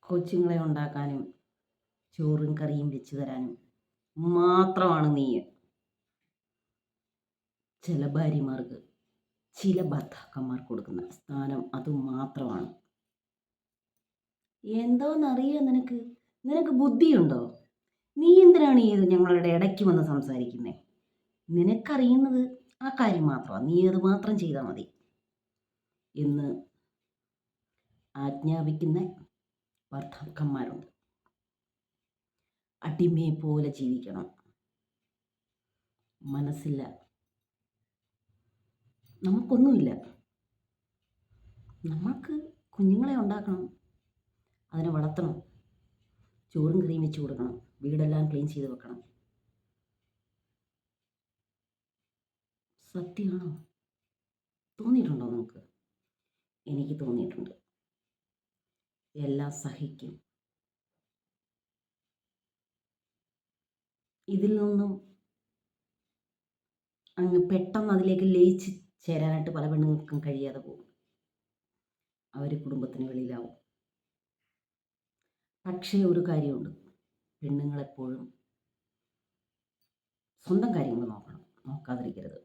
കൊച്ചുങ്ങളെ ഉണ്ടാക്കാനും ചോറും കറിയും വെച്ച് തരാനും മാത്രമാണ് നീ. ചില ഭാര്യമാർക്ക് ചില ഭർത്താക്കന്മാർക്ക് കൊടുക്കുന്ന സ്ഥാനം അത് മാത്രമാണ്. എന്തോന്നറിയോ നിനക്ക്? നിനക്ക് ബുദ്ധിയുണ്ടോ? നീ എന്തിനാണ് ഈ ഞങ്ങളുടെ ഇടയ്ക്ക് വന്ന് സംസാരിക്കുന്നത്? നിനക്കറിയുന്നത് ആ കാര്യം മാത്രമാണ്, നീ അത് മാത്രം ചെയ്താൽ മതി എന്ന് ആജ്ഞാപിക്കുന്ന ഭർത്താക്കന്മാരുണ്ട്. അടിമയെ പോലെ ജീവിക്കണം, മനസ്സില്ല, നമുക്കൊന്നുമില്ല. നമുക്ക് കുഞ്ഞുങ്ങളെ ഉണ്ടാക്കണം, അതിനെ വളർത്തണം, ചോറും കറിയും വെച്ച് കൊടുക്കണം, വീടെല്ലാം ക്ലീൻ ചെയ്ത് വെക്കണം. സത്യമാണോ? തോന്നിയിട്ടുണ്ടോ നമുക്ക്? എനിക്ക് തോന്നിയിട്ടുണ്ട്. എല്ലാം സഹിക്കും. ഇതിൽ നിന്നും അങ്ങ് പെട്ടെന്ന് അതിലേക്ക് ലയിച്ച് ചേരാനായിട്ട് പല പെണ്ണുങ്ങൾക്കും കഴിയാതെ പോകും. അവർ കുടുംബത്തിന് വെളിയിലാവും. പക്ഷേ ഒരു കാര്യമുണ്ട്, പെണ്ണുങ്ങളെപ്പോഴും സ്വന്തം കാര്യങ്ങൾ നോക്കണം, നോക്കാതിരിക്കരുത്.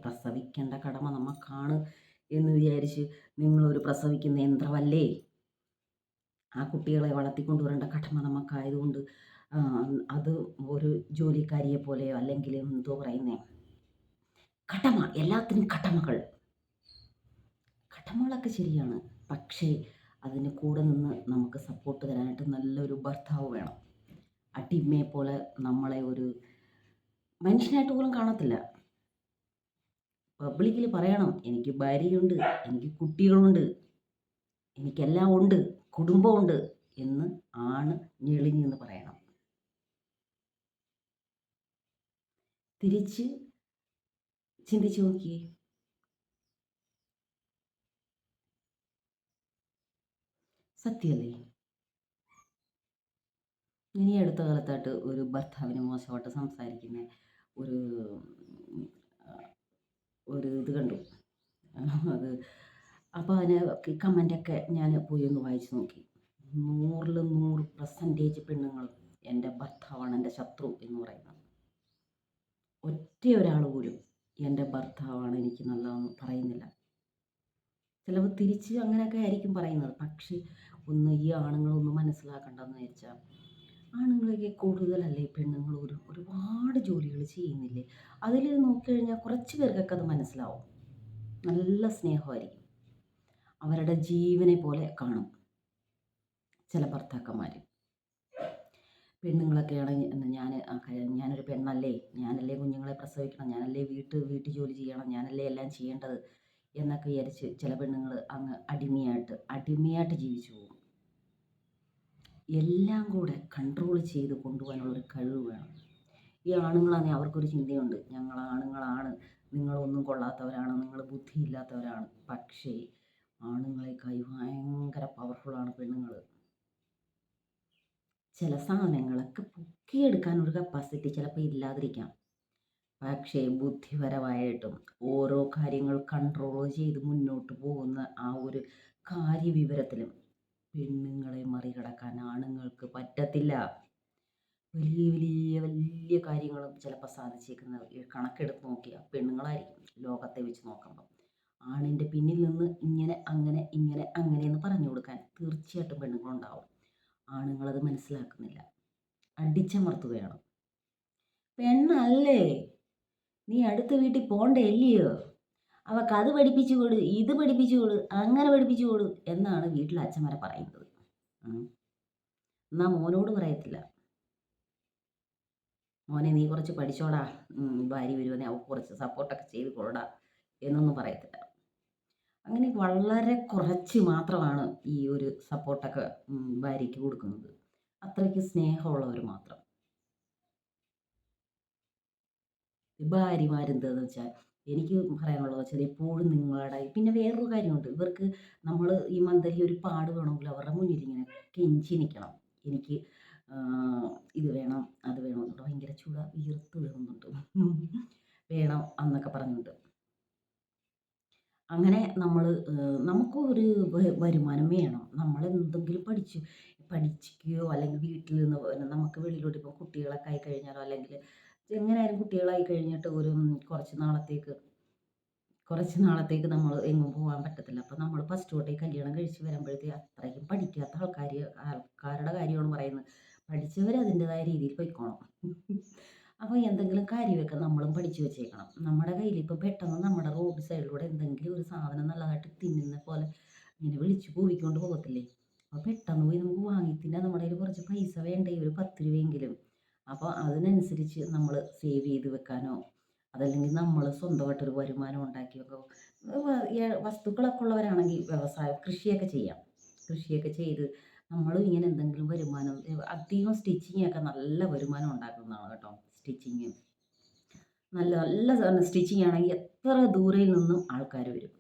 പ്രസവിക്കേണ്ട കടമ നമുക്കാണ് എന്ന് വിചാരിച്ച് നിങ്ങളൊരു പ്രസവിക്കുന്ന യന്ത്രമല്ലേ. ആ കുട്ടികളെ വളർത്തിക്കൊണ്ടുവരേണ്ട കടമ നമുക്കായതുകൊണ്ട് അത് ഒരു ജോലിക്കാരിയെ പോലെയോ അല്ലെങ്കിൽ എന്തോ പറയുന്നേ, കടമ, എല്ലാത്തിനും കടമകളൊക്കെ ശരിയാണ്. പക്ഷേ അതിന് കൂടെ നിന്ന് നമുക്ക് സപ്പോർട്ട് തരാനായിട്ട് നല്ലൊരു ഭർത്താവ് വേണം. അടിമയെ പോലെ നമ്മളെ ഒരു മനുഷ്യനായിട്ട് പോലും കാണത്തില്ല. പബ്ലിക്കിൽ പറയണം, എനിക്ക് ഭാര്യയുണ്ട്, എനിക്ക് കുട്ടികളുണ്ട്, എനിക്കെല്ലാം ഉണ്ട്, കുടുംബമുണ്ട് എന്ന് ആണ് ഞെളിഞ്ഞെന്ന് പറയണം. തിരിച്ച് ചിന്തിച്ചു നോക്കിയേ. സത്യമല്ലേ? ഇനി അടുത്ത കാലത്തായിട്ട് ഒരു ഭർത്താവിന് മോശമായിട്ട് സംസാരിക്കുന്ന ഒരു ഇത് കണ്ടു. അത് അപ്പോൾ അതിന് കമൻ്റൊക്കെ ഞാൻ പോയി ഒന്ന് വായിച്ചു നോക്കി. 100% പെണ്ണുങ്ങൾ എൻ്റെ ഭർത്താവാണ് എൻ്റെ ശത്രു എന്ന് പറയുന്നത്. ഒറ്റ ഒരാൾ പോലും എൻ്റെ ഭർത്താവാണ് എനിക്ക് നല്ലതെന്ന് പറയുന്നില്ല. ചിലപ്പോൾ തിരിച്ച് അങ്ങനെയൊക്കെ ആയിരിക്കും പറയുന്നത്. പക്ഷേ ഈ ആണുങ്ങളൊന്നും മനസ്സിലാക്കണ്ടെന്ന് വെച്ചാൽ, ആണുങ്ങളൊക്കെ കൂടുതലല്ലേ പെണ്ണുങ്ങൾ ഒരുപാട് ജോലികൾ ചെയ്യുന്നില്ലേ. അതിൽ നോക്കിക്കഴിഞ്ഞാൽ കുറച്ച് പേർക്കൊക്കെ അത് മനസ്സിലാവും. നല്ല സ്നേഹമായിരിക്കും, അവരുടെ ജീവനെ പോലെ കാണും ചില ഭർത്താക്കന്മാർ. പെണ്ണുങ്ങളൊക്കെയാണ് ഞാനൊരു പെണ്ണല്ലേ, ഞാനല്ലേ കുഞ്ഞുങ്ങളെ പ്രസവിക്കണം, ഞാനല്ലേ വീട്ടു ജോലി ചെയ്യണം, ഞാനല്ലേ എല്ലാം ചെയ്യേണ്ടത് എന്നൊക്കെ വിചാരിച്ച് ചില പെണ്ണുങ്ങൾ അങ്ങ് അടിമയായിട്ട് ജീവിച്ചു പോകും. എല്ലാം കൂടെ കൺട്രോൾ ചെയ്ത് കൊണ്ടുപോകാനുള്ളൊരു കഴിവ് വേണം. ഈ ആണുങ്ങളാണെങ്കിൽ അവർക്കൊരു ചിന്തയുണ്ട്, ഞങ്ങൾ ആണുങ്ങളാണ്, നിങ്ങളൊന്നും കൊള്ളാത്തവരാണ്, നിങ്ങൾ ബുദ്ധിയില്ലാത്തവരാണ്. പക്ഷേ ആണുങ്ങളെക്കാൾ ഭയങ്കര പവർഫുള്ളാണ് പെണ്ണുങ്ങൾ. ചില സാധനങ്ങളൊക്കെ പൊക്കിയെടുക്കാനൊരു കപ്പാസിറ്റി ചിലപ്പോൾ ഇല്ലാതിരിക്കാം. പക്ഷേ ബുദ്ധിപരമായിട്ടും ഓരോ കാര്യങ്ങൾ കൺട്രോൾ ചെയ്ത് മുന്നോട്ട് പോകുന്ന ആ ഒരു കാര്യവിവരത്തിലും പെണ്ണുങ്ങളെ മറികടക്കാൻ ആണുങ്ങൾക്ക് പറ്റത്തില്ല. വലിയ വലിയ വലിയ കാര്യങ്ങളും ചിലപ്പോൾ സാധിച്ചേക്കുന്ന കണക്കെടുത്ത് നോക്കിയാൽ പെണ്ണുങ്ങളായിരിക്കും ലോകത്തെ വെച്ച് നോക്കുമ്പോൾ. ആണിൻ്റെ പിന്നിൽ നിന്ന് ഇങ്ങനെ അങ്ങനെ ഇങ്ങനെ അങ്ങനെ എന്ന് പറഞ്ഞു കൊടുക്കാൻ തീർച്ചയായിട്ടും പെണ്ണുങ്ങളുണ്ടാവും. ആണുങ്ങളത് മനസ്സിലാക്കുന്നില്ല, അടിച്ചമർത്തുകയാണ്. പെണ്ണല്ലേ, നീ അടുത്ത വീട്ടിൽ പോണ്ടല്ലയോ, അവൾക്ക് അത് പഠിപ്പിച്ചു കൊടു, ഇത് പഠിപ്പിച്ചു കൊടു, അങ്ങനെ പഠിപ്പിച്ചു കൊടു എന്നാണ് വീട്ടിലെ അച്ഛന്മാരെ പറയുന്നത്. എന്നാ മോനോട് പറയത്തില്ല, മോനെ നീ കുറച്ച് പഠിച്ചോടാ, ഭാര്യ വരുവാനെ അവൾക്ക് കുറച്ച് സപ്പോർട്ടൊക്കെ ചെയ്ത് കൊള്ളടാ എന്നൊന്നും പറയത്തില്ല. അങ്ങനെ വളരെ കുറച്ച് മാത്രമാണ് ഈ ഒരു സപ്പോർട്ടൊക്കെ ഭാര്യയ്ക്ക് കൊടുക്കുന്നത്. അത്രയ്ക്ക് സ്നേഹമുള്ളവർ മാത്രം. ഭാര്യമാരെന്താണെന്ന് വെച്ചാൽ, എനിക്ക് പറയാനുള്ളത് വെച്ചാൽ, എപ്പോഴും നിങ്ങളുടെ പിന്നെ വേറൊരു കാര്യമുണ്ട്, ഇവർക്ക് നമ്മൾ ഈ മന്ദലി ഒരു പാട് വേണമെങ്കിൽ അവരുടെ മുന്നിൽ ഇങ്ങനെ കെഞ്ചി നിൽക്കണം. എനിക്ക് ഇത് വേണം അത് വേണം എന്നിട്ട് ഭയങ്കര വിയർത്ത് വീഴുന്നുണ്ട് വേണം എന്നൊക്കെ പറഞ്ഞുകൊണ്ട്. അങ്ങനെ നമ്മൾ നമുക്ക് ഒരു വരുമാനം വേണം. നമ്മളെന്തെങ്കിലും പഠിക്കുകയോ അല്ലെങ്കിൽ വീട്ടിൽ നിന്ന് നമുക്ക് വെളിയിലോട്ട് ഇപ്പോൾ കുട്ടികളൊക്കെ ആയിക്കഴിഞ്ഞാലോ അല്ലെങ്കിൽ എങ്ങനെയായാലും കുട്ടികളായി കഴിഞ്ഞിട്ട് ഒരു കുറച്ച് നാളത്തേക്ക് നമ്മൾ എങ്ങും പോകാൻ പറ്റത്തില്ല. അപ്പോൾ നമ്മൾ ഫസ്റ്റ് തൊട്ടേ കല്യാണം കഴിച്ച് വരുമ്പോഴത്തേക്ക് അത്രയും പഠിക്കാത്ത ആൾക്കാരുടെ കാര്യമാണ് പറയുന്നത്. പഠിച്ചവർ അതിൻ്റെതായ രീതിയിൽ പൊയ്ക്കോണം. അപ്പോൾ എന്തെങ്കിലും കാര്യമൊക്കെ നമ്മളും പഠിച്ചു വെച്ചേക്കണം. നമ്മുടെ കയ്യിൽ ഇപ്പോൾ പെട്ടെന്ന് നമ്മുടെ റോഡ് സൈഡിലൂടെ എന്തെങ്കിലും ഒരു സാധനം നല്ലതായിട്ട് തിന്നുന്ന പോലെ ഇങ്ങനെ വിളിച്ചു കൂവിക്കൊണ്ട് പോകത്തില്ലേ? അപ്പോൾ പെട്ടെന്ന് പോയി നമുക്ക് വാങ്ങി തിന്നാൻ നമ്മുടെ കയ്യിൽ കുറച്ച് പൈസ വേണ്ടേ, ഒരു 10 രൂപയെങ്കിലും. അപ്പോൾ അതിനനുസരിച്ച് നമ്മൾ സേവ് ചെയ്ത് വെക്കാനോ അതല്ലെങ്കിൽ നമ്മൾ സ്വന്തമായിട്ടൊരു വരുമാനം ഉണ്ടാക്കി വെക്കുക. വസ്തുക്കളൊക്കെ ഉള്ളവരാണെങ്കിൽ കൃഷിയൊക്കെ ചെയ്യാം. കൃഷിയൊക്കെ ചെയ്ത് നമ്മളും ഇങ്ങനെ എന്തെങ്കിലും വരുമാനം, അധികം സ്റ്റിച്ചിങ്ങൊക്കെ നല്ല വരുമാനം ഉണ്ടാക്കുന്നതാണ് കേട്ടോ. സ്റ്റിച്ചിങ് നല്ല നല്ല സ്റ്റിച്ചിങ് ആണെങ്കിൽ എത്ര ദൂരയിൽ നിന്നും ആൾക്കാർ വരും.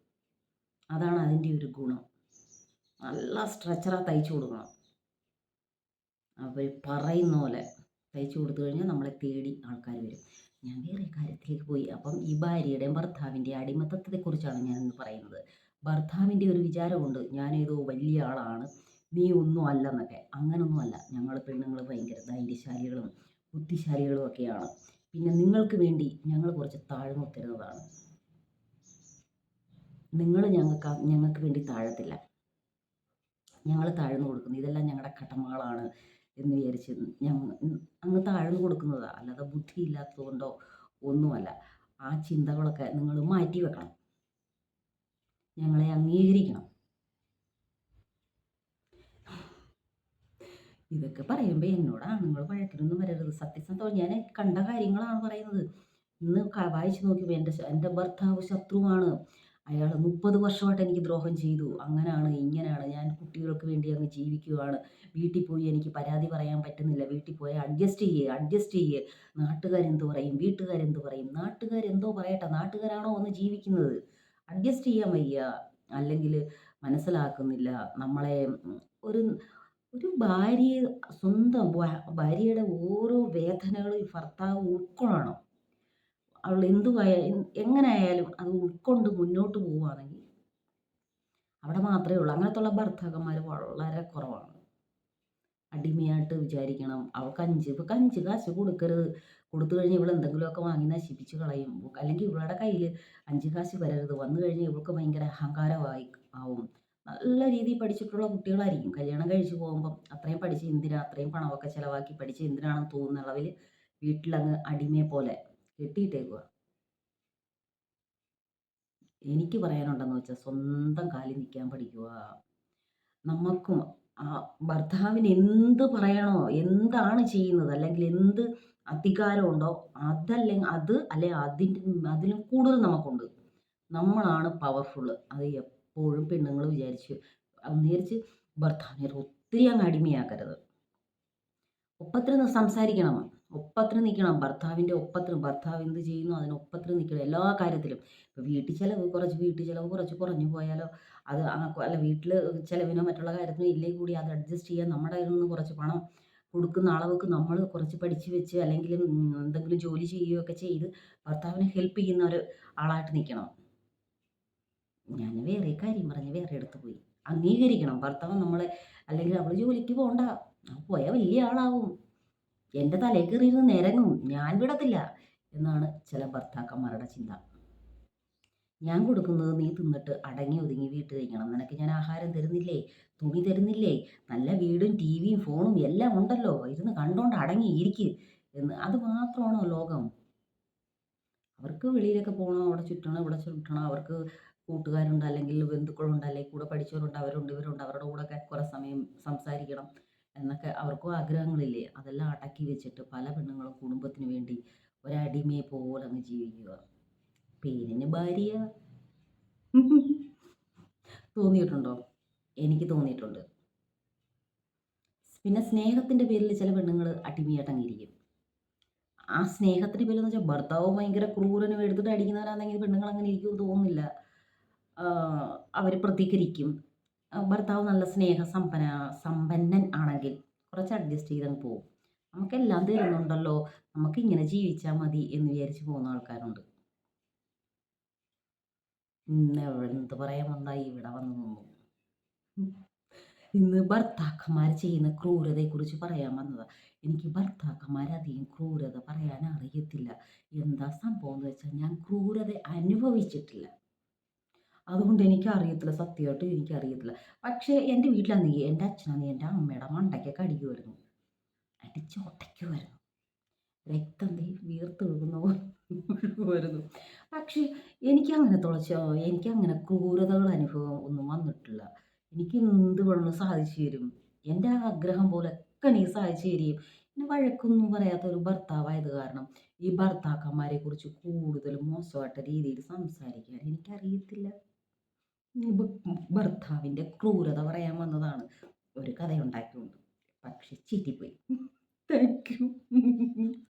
അതാണ് അതിൻ്റെ ഒരു ഗുണം. നല്ല സ്ട്രെച്ചറാ തയ്ച്ചു കൊടുക്കണം. അവർ പറയുന്ന പോലെ തയ്ച്ചു കൊടുത്തു കഴിഞ്ഞാൽ നമ്മളെ തേടി ആൾക്കാർ വരും. ഞാൻ വേറെ കാര്യത്തിലേക്ക് പോയി. അപ്പം ഈ ഭാര്യയുടെയും ഭർത്താവിൻ്റെ അടിമത്തത്തെക്കുറിച്ചാണ് ഞാനിന്ന് പറയുന്നത്. ഭർത്താവിൻ്റെ ഒരു വിചാരമുണ്ട്, ഞാനേതോ വലിയ ആളാണ്, നീ ഒന്നും അല്ലെന്നൊക്കെ. അങ്ങനൊന്നും അല്ല. ഞങ്ങൾ പെണ്ണുങ്ങൾ ഭയങ്കര ധൈര്യശാലികളും ബുദ്ധിശാലികളും ഒക്കെയാണ്. പിന്നെ നിങ്ങൾക്ക് വേണ്ടി ഞങ്ങൾ കുറച്ച് താഴ്ന്നു തരുന്നതാണ്. നിങ്ങൾ ഞങ്ങൾക്ക് വേണ്ടി താഴത്തില്ല. ഞങ്ങൾ താഴ്ന്നു കൊടുക്കുന്നു. ഇതെല്ലാം ഞങ്ങളുടെ കടമകളാണ് എന്ന് വിചാരിച്ച് അങ്ങ് താഴ്ന്നു കൊടുക്കുന്നതാണ്. അല്ലാതെ ബുദ്ധിയില്ലാത്തത് കൊണ്ടോ ഒന്നുമല്ല. ആ ചിന്തകളൊക്കെ നിങ്ങൾ മാറ്റി വെക്കണം. ഞങ്ങളെ അംഗീകരിക്കണം. ഇതൊക്കെ പറയുമ്പോൾ എന്നോട് ആണുങ്ങൾ വഴക്കിനൊന്നും വരരുത്. സത്യസന്ധം ഞാൻ കണ്ട കാര്യങ്ങളാണ് പറയുന്നത്. ഇന്ന് വായിച്ചു നോക്കിയപ്പോൾ എൻ്റെ ഭർത്താവ് ശത്രുവാണ്. അയാൾ 30 വർഷമായിട്ട് എനിക്ക് ദ്രോഹം ചെയ്തു. അങ്ങനെയാണ് ഇങ്ങനെയാണ്. ഞാൻ കുട്ടികൾക്ക് വേണ്ടി അങ്ങ് ജീവിക്കുകയാണ്. വീട്ടിൽ പോയി എനിക്ക് പരാതി പറയാൻ പറ്റുന്നില്ല. വീട്ടിൽ പോയി അഡ്ജസ്റ്റ് ചെയ്യേ. നാട്ടുകാരെന്ത് പറയും, വീട്ടുകാരെന്ത് പറയും. നാട്ടുകാരെന്തോ പറയട്ടെ, നാട്ടുകാരാണോ ഒന്ന് ജീവിക്കുന്നത്. അഡ്ജസ്റ്റ് ചെയ്യാൻ വയ്യ. അല്ലെങ്കിൽ മനസ്സിലാക്കുന്നില്ല നമ്മളെ. ഒരു ഒരു സ്വന്തം ഭാര്യയുടെ ഓരോ വേദനകളും ഈ ഭർത്താവ് ഉൾക്കൊള്ളണം. അവൾ എങ്ങനെ ആയാലും അത് ഉൾക്കൊണ്ട് മുന്നോട്ട് പോവുകയാണെങ്കിൽ അവിടെ മാത്രമേ ഉള്ളൂ. അങ്ങനത്തുള്ള ഭർത്താക്കന്മാർ വളരെ കുറവാണ്. അടിമയായിട്ട് വിചാരിക്കണം. ഇവൾക്ക് 5 കാശ് കൊടുക്കരുത്. കൊടുത്തു കഴിഞ്ഞാൽ ഇവൾ എന്തെങ്കിലുമൊക്കെ വാങ്ങി നശിപ്പിച്ച് കളയും. അല്ലെങ്കിൽ ഇവളുടെ കയ്യിൽ 5 കാശ് വരരുത്. വന്നു കഴിഞ്ഞാൽ ഇവൾക്ക് ഭയങ്കര ആവും. നല്ല രീതിയിൽ പഠിച്ചിട്ടുള്ള കുട്ടികളായിരിക്കും. കല്യാണം കഴിച്ച് പോകുമ്പം അത്രയും പഠിച്ച് എന്തിനാ, അത്രയും പണമൊക്കെ ചിലവാക്കി പഠിച്ച് എന്തിനാണെന്ന് തോന്നുന്ന അളവിൽ വീട്ടിലങ്ങ് അടിമയെ പോലെ കെട്ടിയിട്ടേക്കുക. എനിക്ക് പറയാനുണ്ടെന്ന് വെച്ചാൽ സ്വന്തം കാലിൽ നിൽക്കാൻ പഠിക്കുക. നമുക്കും ഭർത്താവിന് എന്ത് പറയണോ, എന്താണ് ചെയ്യുന്നത്, അല്ലെങ്കിൽ എന്ത് അധികാരമുണ്ടോ അതിലും കൂടുതൽ നമുക്കുണ്ട്. നമ്മളാണ് പവർഫുൾ. അത് എപ്പോഴും പെണ്ണുങ്ങൾ വിചാരിച്ച് ഭർത്താവിനെ ഒത്തിരി അങ്ങ് അടിമയാക്കരുത്. ഒപ്പത്തിന് സംസാരിക്കണം, ഒപ്പത്തിന് നിൽക്കണം. ഭർത്താവിൻ്റെ ഒപ്പത്തിന്, ഭർത്താവ് എന്ത് ചെയ്യുന്നു അതിനൊപ്പത്തിന് നിൽക്കണം എല്ലാ കാര്യത്തിലും. ഇപ്പോൾ വീട്ടു ചിലവ് കുറച്ച് കുറഞ്ഞു പോയാലോ, അത് അല്ല വീട്ടിൽ ചിലവിനോ മറ്റുള്ള കാര്യത്തിനോ ഇല്ലെങ്കിൽ കൂടി അത് അഡ്ജസ്റ്റ് ചെയ്യാൻ നമ്മുടെ കയ്യിൽ നിന്ന് കുറച്ച് പണം കൊടുക്കുന്ന അളവുക്ക് നമ്മൾ കുറച്ച് പഠിച്ച് വെച്ച് അല്ലെങ്കിൽ എന്തെങ്കിലും ജോലി ചെയ്യുകയൊക്കെ ചെയ്ത് ഭർത്താവിനെ ഹെൽപ്പ് ചെയ്യുന്ന ഒരു ആളായിട്ട് നിൽക്കണം. ഞാൻ വേറെ കാര്യം പറഞ്ഞ് വേറെ എടുത്ത് പോയി. അംഗീകരിക്കണം ഭർത്താവ് നമ്മളെ. അല്ലെങ്കിൽ അവൾ ജോലിക്ക് പോകണ്ട, പോയാൽ വലിയ ആളാവും, എൻ്റെ തലയിൽ കയറിയിരുന്ന് നിരങ്ങും, ഞാൻ വിടത്തില്ല എന്നാണ് ചില ഭർത്താക്കന്മാരുടെ ചിന്ത. ഞാൻ കൊടുക്കുന്നത് നീ തിന്നിട്ട് അടങ്ങി ഒതുങ്ങി വീട്ടിൽ കഴിക്കണം. നിനക്ക് ഞാൻ ആഹാരം തരുന്നില്ലേ, തുണി തരുന്നില്ലേ, നല്ല വീടും ടിവിയും ഫോണും എല്ലാം ഉണ്ടല്ലോ, ഇരുന്ന് കണ്ടോണ്ട് അടങ്ങി ഇരിക്ക് എന്ന്. അത് മാത്രമാണോ ലോകം? അവർക്ക് വെളിയിലൊക്കെ പോകണം, അവിടെ ചുറ്റണം, ഇവിടെ ചുറ്റണം. അവർക്ക് കൂട്ടുകാരുണ്ട്, അല്ലെങ്കിൽ ബന്ധുക്കളുണ്ട്, അല്ലെങ്കിൽ കൂടെ പഠിച്ചവരുണ്ട്, അവരുണ്ട്, ഇവരുണ്ട്. അവരുടെ കൂടെയൊക്കെ കുറേ സമയം സംസാരിക്കണം എന്നൊക്കെ അവർക്കും ആഗ്രഹങ്ങളില്ലേ. അതെല്ലാം അടക്കി വെച്ചിട്ട് പല പെണ്ണുങ്ങളും കുടുംബത്തിന് വേണ്ടി ഒരടിമയെ പോലെ അങ്ങ് ജീവിക്കുക. പേരിന് ഭാര്യ. തോന്നിയിട്ടുണ്ടോ? എനിക്ക് തോന്നിയിട്ടുണ്ട്. പിന്നെ സ്നേഹത്തിൻ്റെ പേരിൽ ചില പെണ്ണുങ്ങൾ അടിമയായിട്ടങ്ങിരിക്കും. ആ സ്നേഹത്തിൻ്റെ പേരിലെന്ന് വെച്ചാൽ ഭർത്താവ് ഭയങ്കര ക്രൂരനും എടുത്തിട്ട് അടിക്കുന്നവരാണെങ്കിൽ പെണ്ണുങ്ങൾ അങ്ങനെ ഇരിക്കുമെന്ന് തോന്നുന്നില്ല. അവർ പ്രതികരിക്കും. ഭർത്താവ് നല്ല സമ്പന്നൻ ആണെങ്കിൽ കുറച്ച് അഡ്ജസ്റ്റ് ചെയ്തങ്ങ് പോകും. നമുക്കെല്ലാം തരുന്നുണ്ടല്ലോ, നമുക്കിങ്ങനെ ജീവിച്ചാൽ മതി എന്ന് വിചാരിച്ച് പോകുന്ന ആൾക്കാരുണ്ട്. ഇന്ന് എന്ത് പറയാൻ വന്നാ ഇവിടെ വന്ന് നിന്നു. ഇന്ന് ഭർത്താക്കന്മാർ ചെയ്യുന്ന ക്രൂരതയെക്കുറിച്ച് പറയാൻ വന്നതാ. എനിക്ക് ഭർത്താക്കന്മാരധികം ക്രൂരത പറയാൻ അറിയത്തില്ല. എന്താ സംഭവം എന്ന് വെച്ചാൽ ഞാൻ ക്രൂരത അനുഭവിച്ചിട്ടില്ല. അതുകൊണ്ട് എനിക്കറിയത്തില്ല. സത്യമായിട്ടും എനിക്കറിയത്തില്ല. പക്ഷേ എൻ്റെ വീട്ടിലാണെങ്കിൽ എൻ്റെ അച്ഛനാണെങ്കിൽ എൻ്റെ അമ്മയുടെ മണ്ടയ്ക്കൊക്കെ അടിക്കുമായിരുന്നു. അടിച്ചൊട്ടയ്ക്കുമായിരുന്നു. രക്തം ദേ വീർത്തൊഴുകുന്ന പോലെ ഒഴുകുമായിരുന്നു. പക്ഷേ എനിക്കങ്ങനെ ക്രൂരതകൾ അനുഭവം ഒന്നും വന്നിട്ടില്ല. എനിക്ക് എന്ത് വേണമെങ്കിലും സാധിച്ചു തരും. എൻ്റെ ആഗ്രഹം പോലൊക്കെ എനിക്ക് സാധിച്ചു തരികയും പിന്നെ വഴക്കൊന്നും പറയാത്ത ഒരു ഭർത്താവായത് കാരണം ഈ ഭർത്താക്കന്മാരെക്കുറിച്ച് കൂടുതൽ മോശമായിട്ട രീതിയിൽ സംസാരിക്കാൻ എനിക്കറിയത്തില്ല. ഭർത്താവിൻ്റെ ക്രൂരത പറയാൻ വന്നതാണ്. ഒരു കഥയുണ്ടാക്കിക്കൊണ്ട്. പക്ഷെ ചീറ്റിപ്പോയി. Thank you.